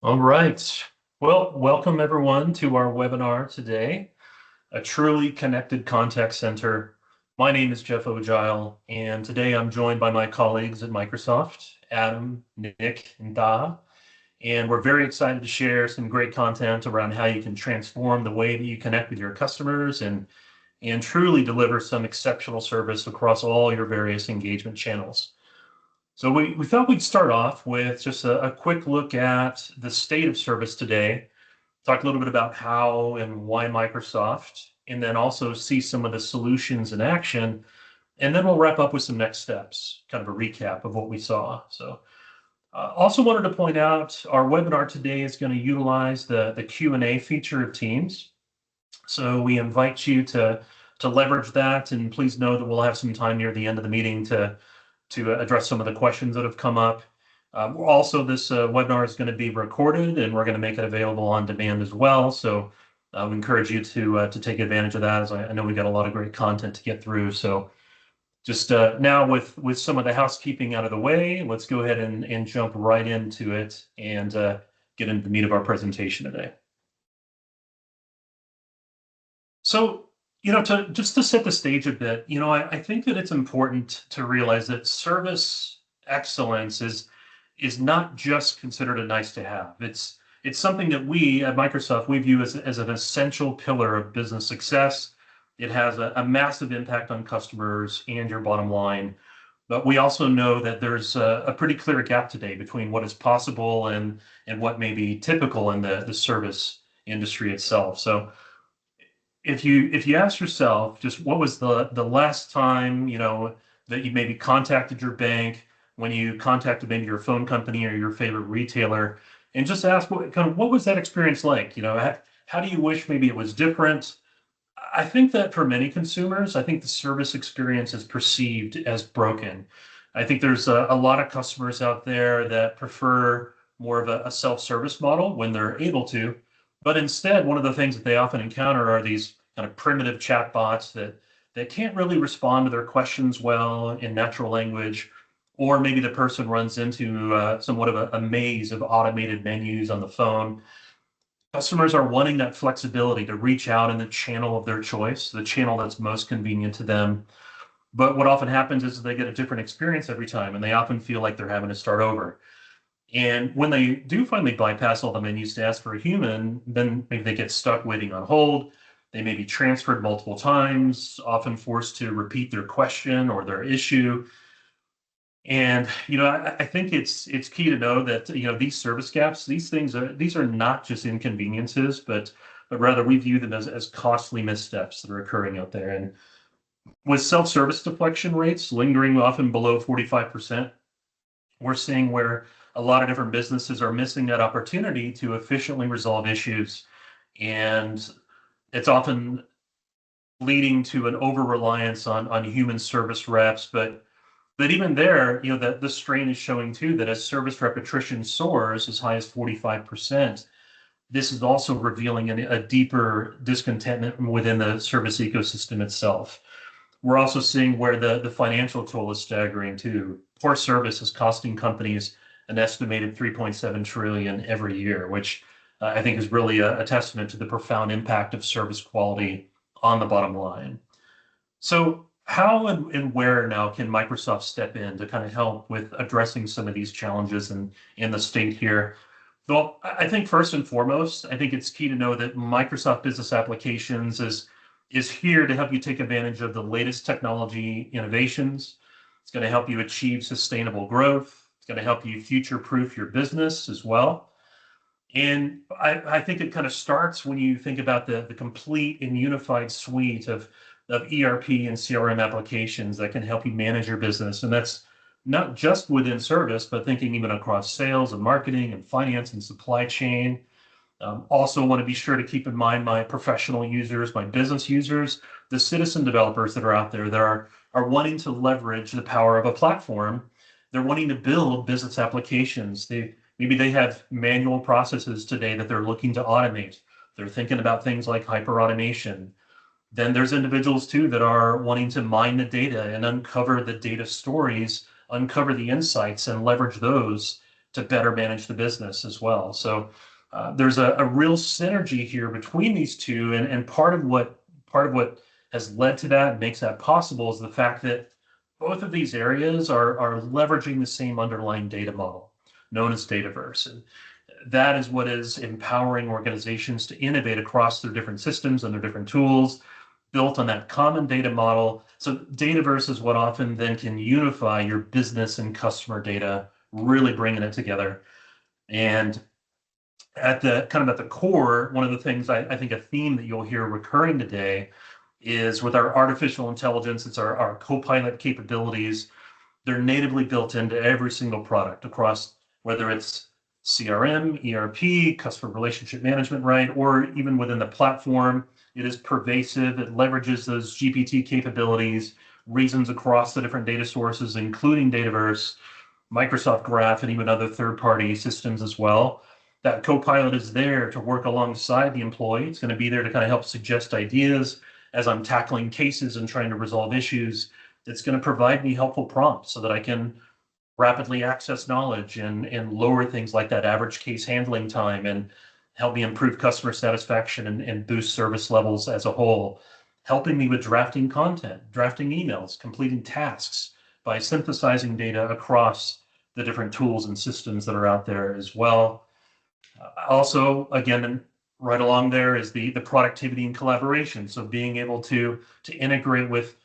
All right. Well, welcome everyone to our webinar today, A Truly Connected Contact Center. My name is Jeff Ojil, and today I'm joined by my colleagues at Microsoft, Adam, Nick, and Taha. And we're very excited to share some great content around how you can transform the way that you connect with your customers and truly deliver some exceptional service across all your various engagement channels. So we thought we'd start off with just a quick look at the state of service today, talk a little bit about how and why Microsoft, and then also see some of the solutions in action. And then we'll wrap up with some next steps, kind of a recap of what we saw. So also wanted to point out our webinar today is going to utilize the Q&A feature of Teams. So we invite you to leverage that, and please know that we'll have some time near the end of the meeting to address some of the questions that have come up. Also, this webinar is going to be recorded, and we're going to make it available on demand as well. So we encourage you to take advantage of that, as I know we've got a lot of great content to get through. So just now with some of the housekeeping out of the way, let's go ahead and jump right into it and get into the meat of our presentation today. So, to set the stage a bit, I think that it's important to realize that service excellence is not just considered a nice to have. It's something that we at Microsoft, we view as an essential pillar of business success. It has a massive impact on customers and your bottom line. But we also know that there's a pretty clear gap today between what is possible and what may be typical in the service industry itself. So if you ask yourself just what was the last time that you maybe contacted your bank, when you contacted maybe your phone company or your favorite retailer, and just ask what was that experience like? How do you wish maybe it was different? I think that for many consumers, I think the service experience is perceived as broken. I think there's a lot of customers out there that prefer more of a self-service model when they're able to, but instead, one of the things that they often encounter are these kind of primitive chatbots that can't really respond to their questions well in natural language, or maybe the person runs into somewhat of a maze of automated menus on the phone. Customers are wanting that flexibility to reach out in the channel of their choice, the channel that's most convenient to them. But what often happens is they get a different experience every time, and they often feel like they're having to start over. And when they do finally bypass all the menus to ask for a human, then maybe they get stuck waiting on hold. They may be transferred multiple times, often forced to repeat their question or their issue. And I think it's key to know that these service gaps, these are not just inconveniences, but rather we view them as costly missteps that are occurring out there. And with self-service deflection rates lingering often below 45%, we're seeing where a lot of different businesses are missing that opportunity to efficiently resolve issues. And it's often leading to an over-reliance on human service reps. But even there, the strain is showing too that as service rep attrition soars as high as 45%, this is also revealing a deeper discontentment within the service ecosystem itself. We're also seeing where the financial toll is staggering too. Poor service is costing companies an estimated 3.7 trillion every year, which I think is really a testament to the profound impact of service quality on the bottom line. So how and where now can Microsoft step in to kind of help with addressing some of these challenges in the state here? Well, I think first and foremost, I think it's key to know that Microsoft Business Applications is here to help you take advantage of the latest technology innovations. It's going to help you achieve sustainable growth. It's going to help you future-proof your business as well. And I think it kind of starts when you think about the complete and unified suite of ERP and CRM applications that can help you manage your business. And that's not just within service, but thinking even across sales and marketing and finance and supply chain. Also want to be sure to keep in mind my professional users, my business users, the citizen developers that are out there that are wanting to leverage the power of a platform. They're wanting to build business applications. Maybe they have manual processes today that they're looking to automate. They're thinking about things like hyper automation. Then there's individuals too that are wanting to mine the data and uncover the data stories, uncover the insights and leverage those to better manage the business as well. So there's a real synergy here between these two, and part of what has led to that and makes that possible is the fact that both of these areas are leveraging the same underlying data model known as Dataverse. And that is what is empowering organizations to innovate across their different systems and their different tools built on that common data model. So Dataverse is what often then can unify your business and customer data, really bringing it together. And at the core, one of the things I think a theme that you'll hear recurring today is with our artificial intelligence, it's our Copilot capabilities. They're natively built into every single product across whether it's CRM, ERP, customer relationship management, right? Or even within the platform, it is pervasive. It leverages those GPT capabilities, reasons across the different data sources, including Dataverse, Microsoft Graph, and even other third-party systems as well. That Copilot is there to work alongside the employee. It's going to be there to kind of help suggest ideas as I'm tackling cases and trying to resolve issues. It's going to provide me helpful prompts so that I can rapidly access knowledge and lower things like that average case handling time and help me improve customer satisfaction and boost service levels as a whole, helping me with drafting content, drafting emails, completing tasks by synthesizing data across the different tools and systems that are out there as well. Also, again, right along there is the productivity and collaboration. So being able to integrate with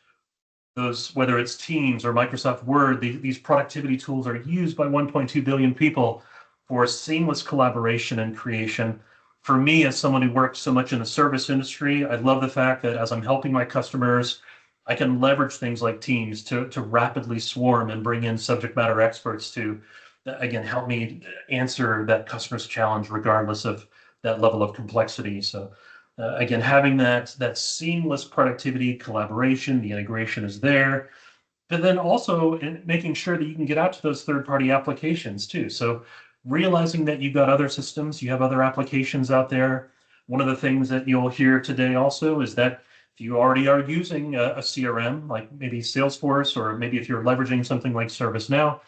those, whether it's Teams or Microsoft Word, these productivity tools are used by 1.2 billion people for seamless collaboration and creation. For me, as someone who works so much in the service industry, I love the fact that as I'm helping my customers, I can leverage things like Teams to rapidly swarm and bring in subject matter experts to, again, help me answer that customer's challenge regardless of that level of complexity. So again, having that seamless productivity, collaboration, the integration is there, but then also making sure that you can get out to those third-party applications too. So realizing that you've got other systems, you have other applications out there. One of the things that you'll hear today also is that if you already are using a CRM, like maybe Salesforce, or maybe if you're leveraging something like ServiceNow,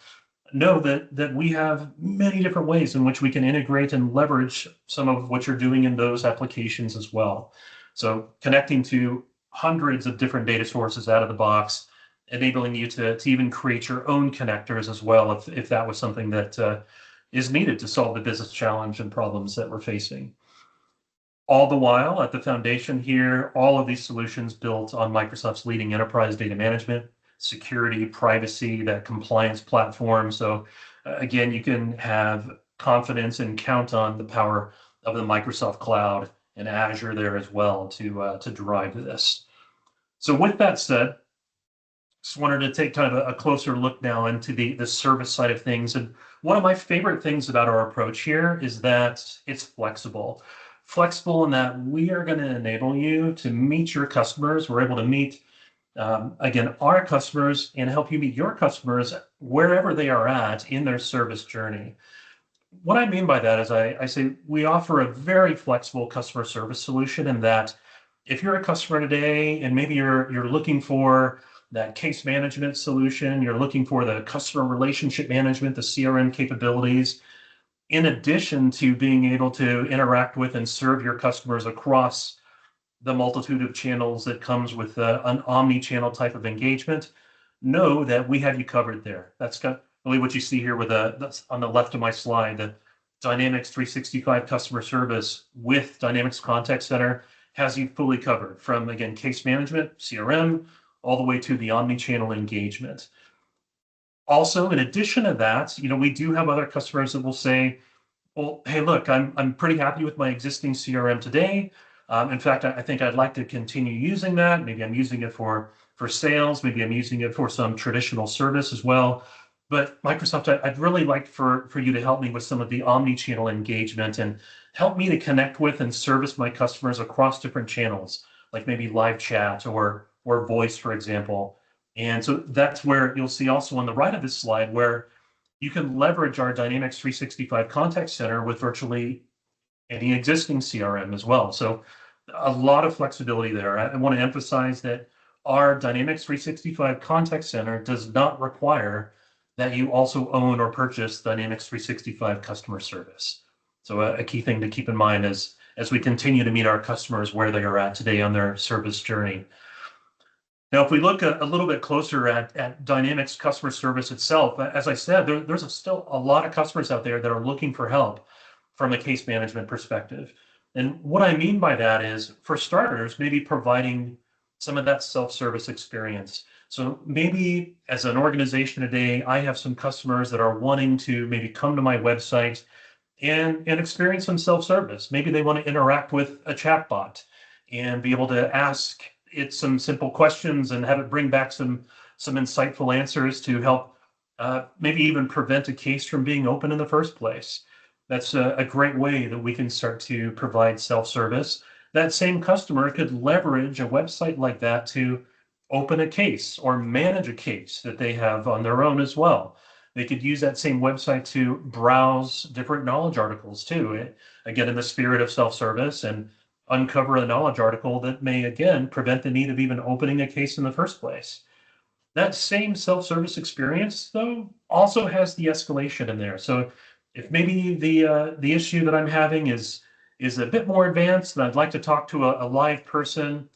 know that we have many different ways in which we can integrate and leverage some of what you're doing in those applications as well. So connecting to hundreds of different data sources out of the box, enabling you to even create your own connectors as well, if that was something that is needed to solve the business challenge and problems that we're facing. All the while, at the foundation here, all of these solutions built on Microsoft's leading enterprise data management, security, privacy, that compliance platform. So again, you can have confidence and count on the power of the Microsoft Cloud and Azure there as well to drive this. So with that said, just wanted to take kind of a closer look now into the service side of things. And one of my favorite things about our approach here is that it's flexible. Flexible in that we are going to enable you to meet your customers. We're able to meet again, our customers and help you meet your customers wherever they are at in their service journey. What I mean by that is I say we offer a very flexible customer service solution in that if you're a customer today and maybe you're looking for that case management solution, you're looking for the customer relationship management, the CRM capabilities, in addition to being able to interact with and serve your customers across the multitude of channels that comes with an omni-channel type of engagement, know that we have you covered there. That's really what you see here with that's on the left of my slide, the Dynamics 365 customer service with Dynamics Contact Center has you fully covered from, again, case management, CRM, all the way to the omni-channel engagement. Also, in addition to that, we do have other customers that will say, well, hey, look, I'm pretty happy with my existing CRM today. In fact, I think I'd like to continue using that. Maybe I'm using it for sales. Maybe I'm using it for some traditional service as well. But Microsoft, I'd really like for you to help me with some of the omni-channel engagement and help me to connect with and service my customers across different channels, like maybe live chat or voice, for example. And so that's where you'll see also on the right of this slide where you can leverage our Dynamics 365 Contact Center with virtually any existing CRM as well. So a lot of flexibility there. I want to emphasize that our Dynamics 365 Contact Center does not require that you also own or purchase Dynamics 365 customer service. So a key thing to keep in mind as we continue to meet our customers where they are at today on their service journey. Now, if we look a little bit closer at Dynamics customer service itself, as I said, there's still a lot of customers out there that are looking for help from a case management perspective. And what I mean by that is, for starters, maybe providing some of that self-service experience. So maybe as an organization today, I have some customers that are wanting to maybe come to my website and experience some self-service. Maybe they want to interact with a chatbot and be able to ask it some simple questions and have it bring back some insightful answers to help maybe even prevent a case from being open in the first place. That's a great way that we can start to provide self-service. That same customer could leverage a website like that to open a case or manage a case that they have on their own as well. They could use that same website to browse different knowledge articles too, again, in the spirit of self-service, and uncover a knowledge article that may, again, prevent the need of even opening a case in the first place. That same self-service experience, though, also has the escalation in there. So if maybe the issue that I'm having is a bit more advanced and I'd like to talk to a live person,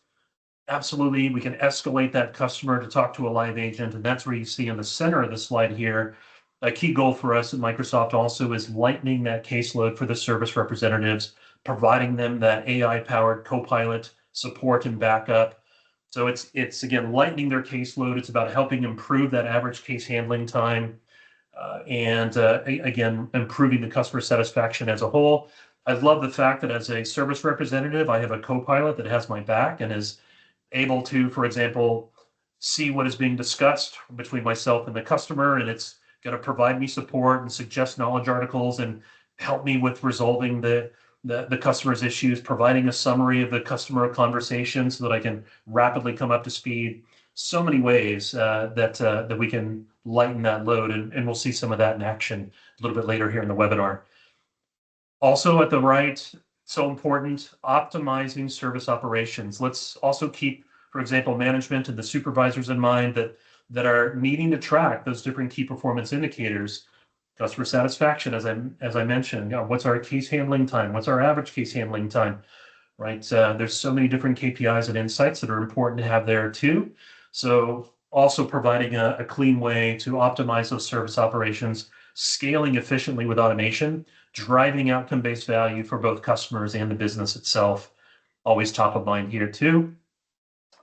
absolutely, we can escalate that customer to talk to a live agent. And that's where you see in the center of the slide here, a key goal for us at Microsoft also is lightening that caseload for the service representatives, providing them that AI-powered Copilot support and backup. So it's again, lightening their caseload. It's about helping improve that average case handling time, and again, improving the customer satisfaction as a whole. I love the fact that as a service representative, I have a Copilot that has my back and is able to, for example, see what is being discussed between myself and the customer, and it's going to provide me support and suggest knowledge articles and help me with resolving the customer's issues, providing a summary of the customer conversation so that I can rapidly come up to speed. So many ways that we can lighten that load, and we'll see some of that in action a little bit later here in the webinar. Also at the right, so important, optimizing service operations. Let's also keep, for example, management and the supervisors in mind that are needing to track those different key performance indicators. Customer satisfaction, as I mentioned, what's our case handling time? What's our average case handling time? Right? There's so many different KPIs and insights that are important to have there too. So also providing a clean way to optimize those service operations, scaling efficiently with automation, driving outcome-based value for both customers and the business itself. Always top of mind here too.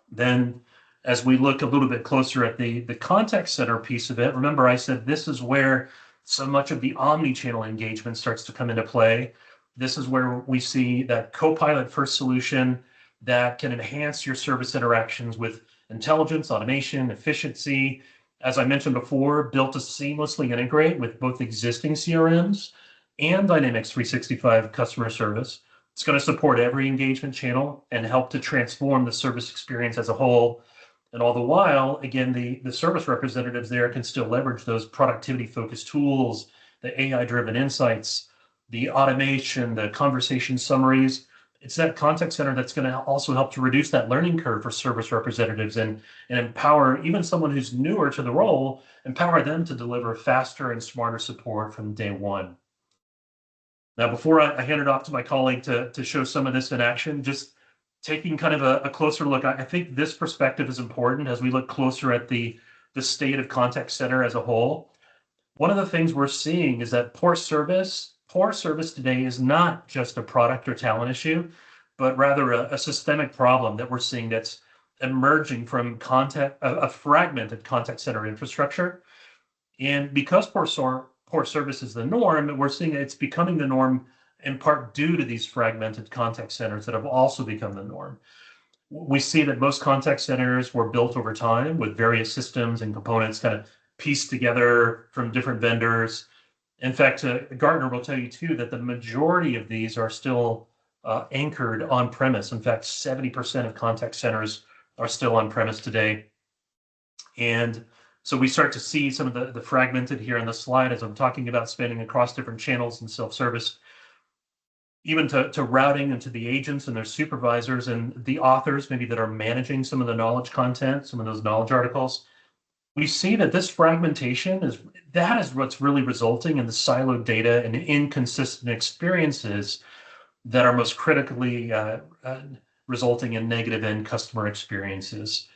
Then as we look a little bit closer at the contact center piece of it, remember I said this is where so much of the omnichannel engagement starts to come into play. This is where we see that Copilot first solution that can enhance your service interactions with intelligence, automation, efficiency. As I mentioned before, built to seamlessly integrate with both existing CRMs and Dynamics 365 customer service. It's going to support every engagement channel and help to transform the service experience as a whole. And all the while, again, the service representatives there can still leverage those productivity-focused tools, the AI-driven insights, the automation, the conversation summaries. It's that contact center that's going to also help to reduce that learning curve for service representatives and empower even someone who's newer to the role, empower them to deliver faster and smarter support from day one. Now, before I hand it off to my colleague to show some of this in action, just taking kind of a closer look, I think this perspective is important as we look closer at the state of contact center as a whole. One of the things we're seeing is that poor service today is not just a product or talent issue, but rather a systemic problem that we're seeing that's emerging from a fragmented contact center infrastructure. And because poor service is the norm, we're seeing it's becoming the norm in part due to these fragmented contact centers that have also become the norm. We see that most contact centers were built over time with various systems and components kind of pieced together from different vendors. In fact, Gartner will tell you too that the majority of these are still anchored on premise. In fact, 70% of contact centers are still on premise today. And so we start to see some of the fragmented here on the slide as I'm talking about spanning across different channels and self-service, even to routing and to the agents and their supervisors and the authors maybe that are managing some of the knowledge content, some of those knowledge articles. We see that this fragmentation is what's really resulting in the siloed data and inconsistent experiences that are most critically resulting in negative end customer experiences.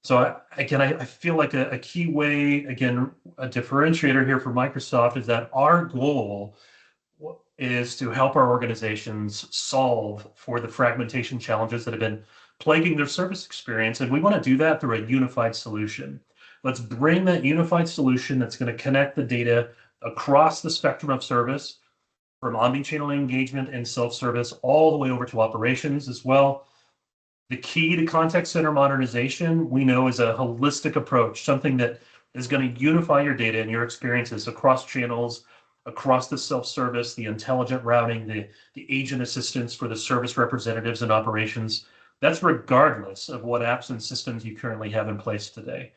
So I feel like a key way, again, a differentiator here for Microsoft is that our goal is to help our organizations solve for the fragmentation challenges that have been plaguing their service experience. And we want to do that through a unified solution. Let's bring that unified solution that's going to connect the data across the spectrum of service from omnichannel engagement and self-service all the way over to operations as well. The key to contact center modernization, we know, is a holistic approach, something that is going to unify your data and your experiences across channels, across the self-service, the intelligent routing, the agent assistance for the service representatives and operations. That's regardless of what apps and systems you currently have in place today.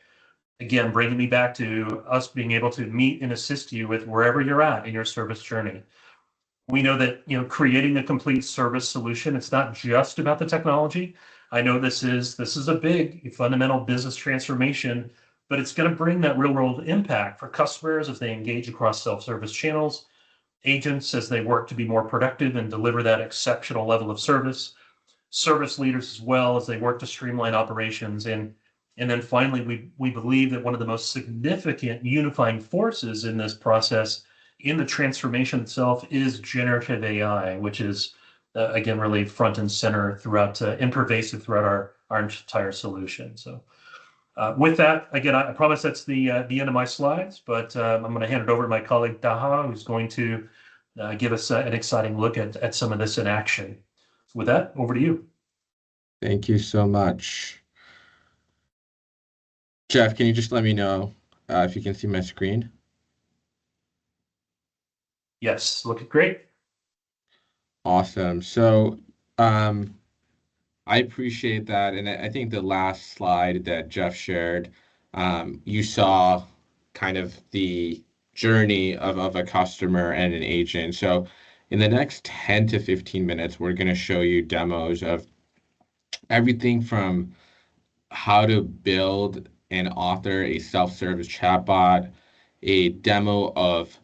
Again, bringing me back to us being able to meet and assist you with wherever you're at in your service journey. We know that, creating a complete service solution, it's not just about the technology. I know this is a big fundamental business transformation, but it's going to bring that real world impact for customers as they engage across self-service channels, agents as they work to be more productive and deliver that exceptional level of service leaders as well as they work to streamline operations. And then finally, we believe that one of the most significant unifying forces in this process, in the transformation itself, is generative AI, which is again really front and center throughout and pervasive throughout our entire solution. So with that, again, I promise that's the end of my slides, but I'm going to hand it over to my colleague Taha, who's going to give us an exciting look at some of this in action. So with that, over to you. Thank you so much. Jeff, can you just let me know if you can see my screen? Yes, looking great. Awesome. So I appreciate that. And I think the last slide that Jeff shared, you saw kind of the journey of a customer and an agent. So in the next 10 to 15 minutes, we're going to show you demos of everything from how to build and author a self-service chatbot, a demo of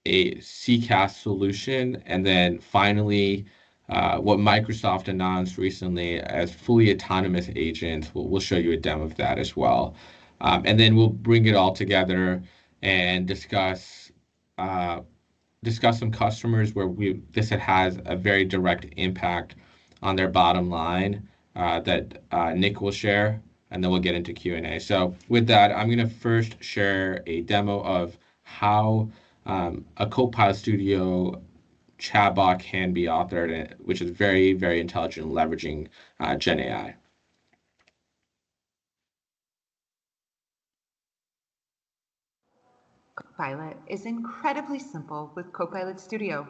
a CCaaS solution, and then finally, what Microsoft announced recently as fully autonomous agents. We'll show you a demo of that as well. And then we'll bring it all together and discuss some customers where this has a very direct impact on their bottom line that Nick will share, and then we'll get into Q&A. So with that, I'm going to first share a demo of how a Copilot Studio chatbot can be authored, which is very, very intelligent, leveraging Gen AI. Copilot is incredibly simple with Copilot Studio.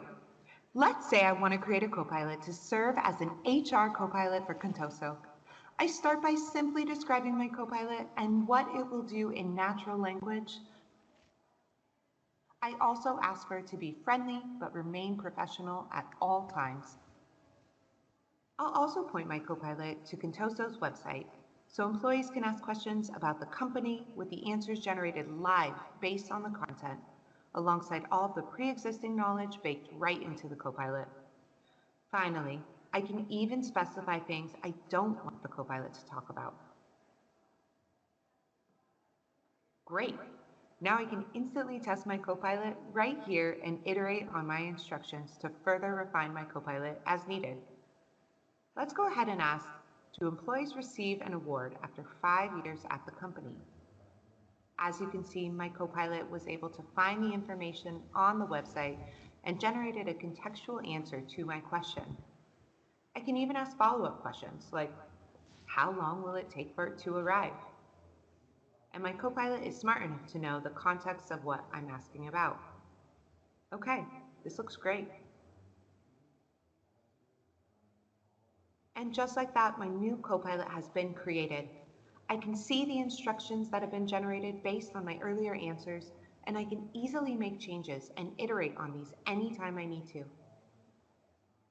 Let's say I want to create a Copilot to serve as an HR Copilot for Contoso. I start by simply describing my Copilot and what it will do in natural language. I also ask for it to be friendly but remain professional at all times. I'll also point my Copilot to Contoso's website so employees can ask questions about the company with the answers generated live based on the content, alongside all of the pre-existing knowledge baked right into the Copilot. Finally, I can even specify things I don't want the Copilot to talk about. Great! Now I can instantly test my Copilot right here and iterate on my instructions to further refine my Copilot as needed. Let's go ahead and ask, do employees receive an award after 5 years at the company? As you can see, my Copilot was able to find the information on the website and generated a contextual answer to my question. I can even ask follow-up questions like, how long will it take for it to arrive? And my Copilot is smart enough to know the context of what I'm asking about. Okay, this looks great. And just like that, my new Copilot has been created. I can see the instructions that have been generated based on my earlier answers, and I can easily make changes and iterate on these anytime I need to.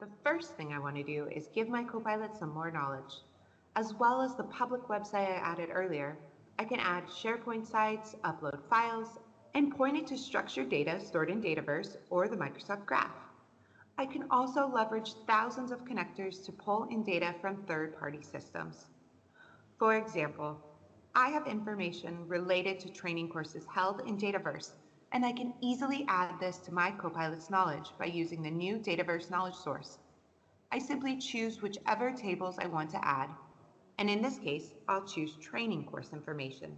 The first thing I want to do is give my Copilot some more knowledge, as well as the public website I added earlier, I can add SharePoint sites, upload files, and point it to structured data stored in Dataverse or the Microsoft Graph. I can also leverage thousands of connectors to pull in data from third-party systems. For example, I have information related to training courses held in Dataverse, and I can easily add this to my Copilot's knowledge by using the new Dataverse knowledge source. I simply choose whichever tables I want to add, and in this case, I'll choose training course information.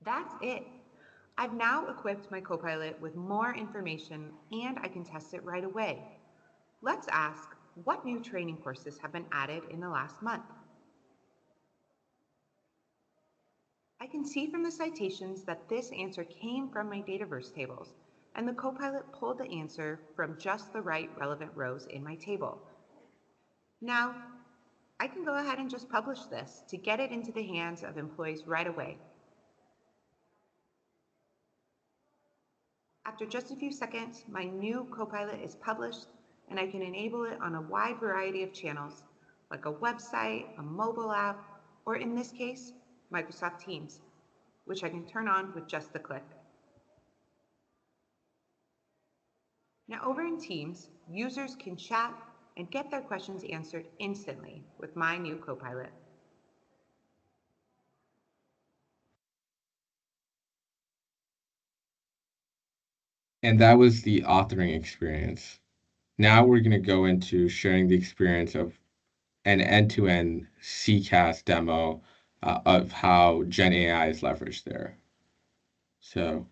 That's it. I've now equipped my Copilot with more information and I can test it right away. Let's ask, what new training courses have been added in the last month? I can see from the citations that this answer came from my Dataverse tables, and the Copilot pulled the answer from just the right relevant rows in my table. Now, I can go ahead and just publish this to get it into the hands of employees right away. After just a few seconds, my new Copilot is published and I can enable it on a wide variety of channels, like a website, a mobile app, or in this case, Microsoft Teams, which I can turn on with just a click. Now over in Teams, users can chat and get their questions answered instantly with my new Copilot. And that was the authoring experience. Now we're going to go into sharing the experience of an end-to-end CCAS demo of how Gen AI is leveraged there. So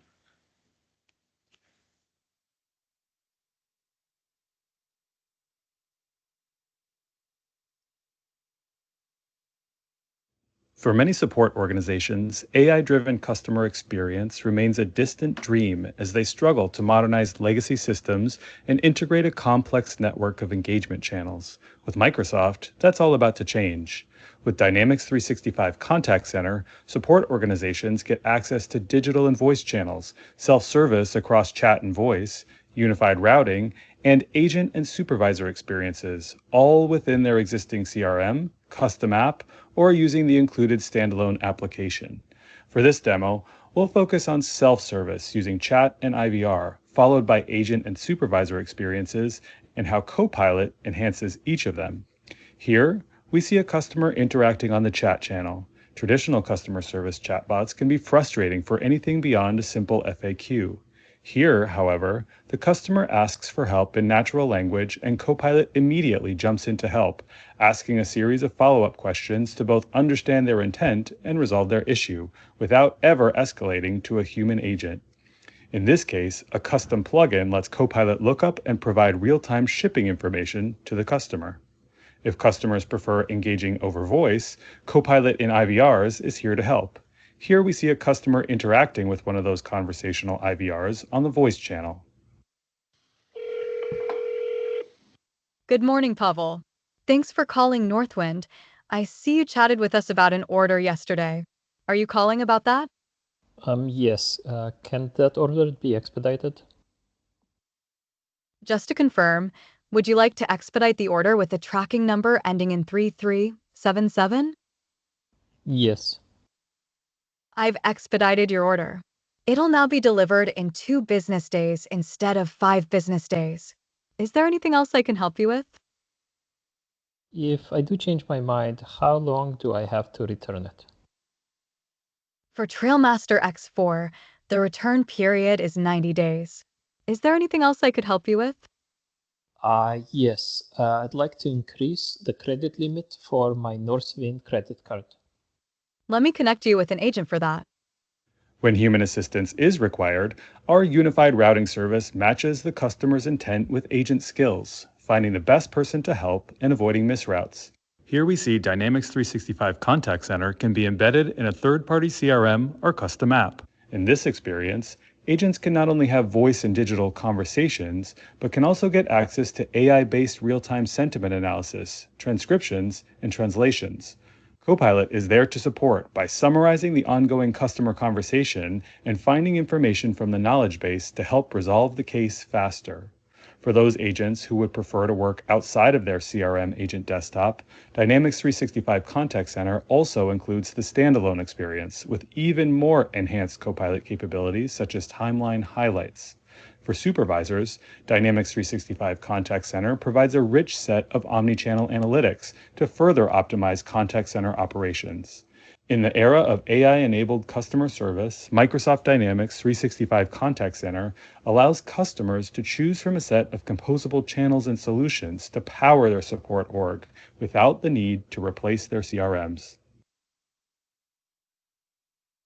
For many support organizations, AI-driven customer experience remains a distant dream as they struggle to modernize legacy systems and integrate a complex network of engagement channels. With Microsoft, that's all about to change. With Dynamics 365 Contact Center, support organizations get access to digital and voice channels, self-service across chat and voice, unified routing, and agent and supervisor experiences, all within their existing CRM, custom app, or using the included standalone application. For this demo, we'll focus on self-service using chat and IVR, followed by agent and supervisor experiences, and how Copilot enhances each of them. Here, we see a customer interacting on the chat channel. Traditional customer service chatbots can be frustrating for anything beyond a simple FAQ. Here, however, the customer asks for help in natural language and Copilot immediately jumps in to help, asking a series of follow-up questions to both understand their intent and resolve their issue, without ever escalating to a human agent. In this case, a custom plugin lets Copilot look up and provide real-time shipping information to the customer. If customers prefer engaging over voice, Copilot in IVRs is here to help. Here we see a customer interacting with one of those conversational IVRs on the voice channel. Good morning, Pavel. Thanks for calling Northwind. I see you chatted with us about an order yesterday. Are you calling about that? Yes. Can that order be expedited? Just to confirm, would you like to expedite the order with the tracking number ending in 3377? Yes. I've expedited your order. It'll now be delivered in 2 business days instead of 5 business days. Is there anything else I can help you with? If I do change my mind, how long do I have to return it? For Trailmaster X4, the return period is 90 days. Is there anything else I could help you with? Yes. I'd like to increase the credit limit for my Northwind credit card. Let me connect you with an agent for that. When human assistance is required, our unified routing service matches the customer's intent with agent skills, finding the best person to help and avoiding misroutes. Here we see Dynamics 365 Contact Center can be embedded in a third-party CRM or custom app. In this experience, agents can not only have voice and digital conversations, but can also get access to AI-based real-time sentiment analysis, transcriptions, and translations. Copilot is there to support by summarizing the ongoing customer conversation and finding information from the knowledge base to help resolve the case faster. For those agents who would prefer to work outside of their CRM agent desktop, Dynamics 365 Contact Center also includes the standalone experience with even more enhanced Copilot capabilities such as timeline highlights. For supervisors, Dynamics 365 Contact Center provides a rich set of omnichannel analytics to further optimize contact center operations. In the era of AI-enabled customer service, Microsoft Dynamics 365 Contact Center allows customers to choose from a set of composable channels and solutions to power their support org without the need to replace their CRMs.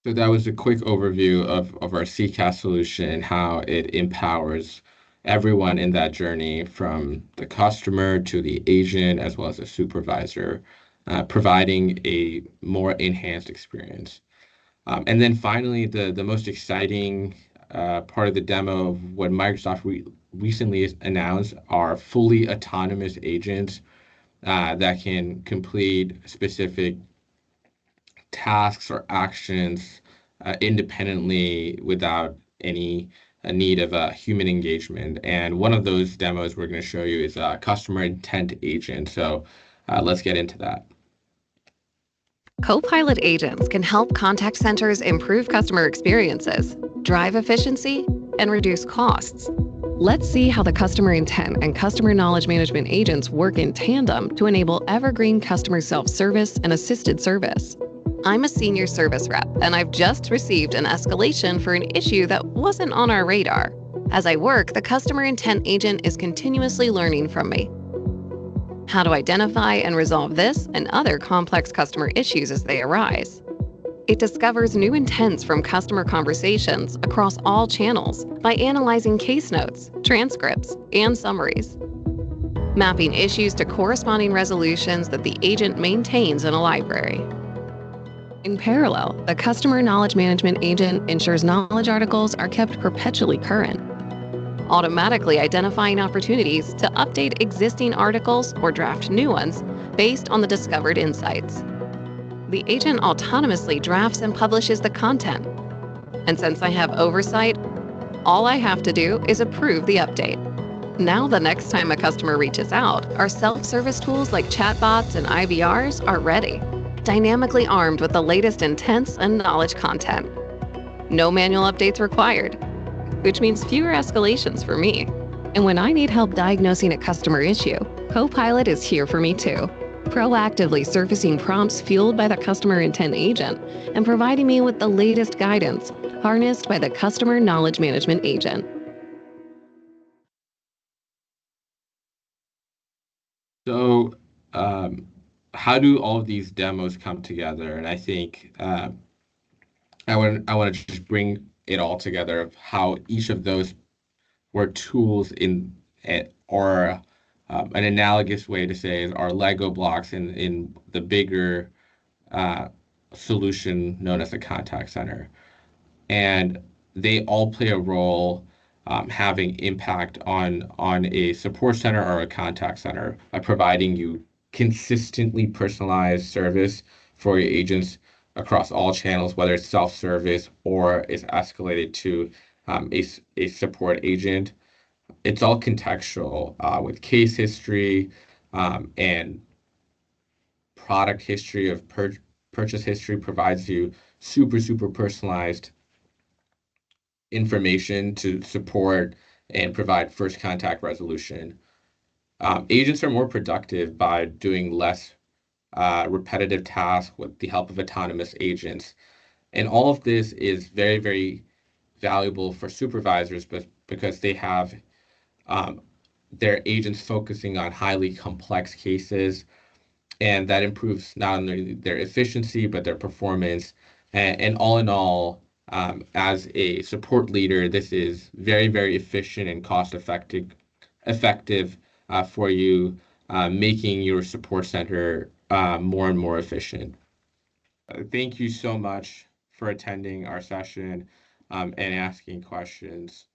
So that was a quick overview of our CCaaS solution and how it empowers everyone in that journey from the customer to the agent as well as the supervisor, providing a more enhanced experience. And then finally, the most exciting part of the demo of what Microsoft recently announced are fully autonomous agents that can complete specific tasks or actions independently without any need of human engagement. And one of those demos we're going to show you is a customer intent agent. So let's get into that. Copilot agents can help contact centers improve customer experiences, drive efficiency, and reduce costs. Let's see how the customer intent and customer knowledge management agents work in tandem to enable evergreen customer self-service and assisted service. I'm a senior service rep, and I've just received an escalation for an issue that wasn't on our radar. As I work, the customer intent agent is continuously learning from me. How to identify and resolve this and other complex customer issues as they arise. It discovers new intents from customer conversations across all channels by analyzing case notes, transcripts, and summaries. Mapping issues to corresponding resolutions that the agent maintains in a library. In parallel, the customer knowledge management agent ensures knowledge articles are kept perpetually current, automatically identifying opportunities to update existing articles or draft new ones based on the discovered insights. The agent autonomously drafts and publishes the content. And since I have oversight, all I have to do is approve the update. Now the next time a customer reaches out, our self-service tools like chatbots and IVRs are ready, dynamically armed with the latest intents and knowledge content. No manual updates required, which means fewer escalations for me. And when I need help diagnosing a customer issue, Copilot is here for me too, proactively surfacing prompts fueled by the customer intent agent and providing me with the latest guidance harnessed by the customer knowledge management agent. So how do all of these demos come together? And I think I want to just bring it all together of how each of those were tools in or an analogous way to say is are Lego blocks in the bigger solution known as the contact center. And they all play a role having impact on a support center or a contact center by providing you consistently personalized service for your agents across all channels, whether it's self-service or it's escalated to a support agent. It's all contextual with case history and product history of purchase history provides you super personalized information to support and provide first contact resolution. Agents are more productive by doing less repetitive tasks with the help of autonomous agents. And all of this is very valuable for supervisors because they have their agents focusing on highly complex cases, and that improves not only their efficiency, but their performance. And all in all, as a support leader, this is very efficient and cost effective for you, making your support center more and more efficient. Thank you so much for attending our session and asking questions.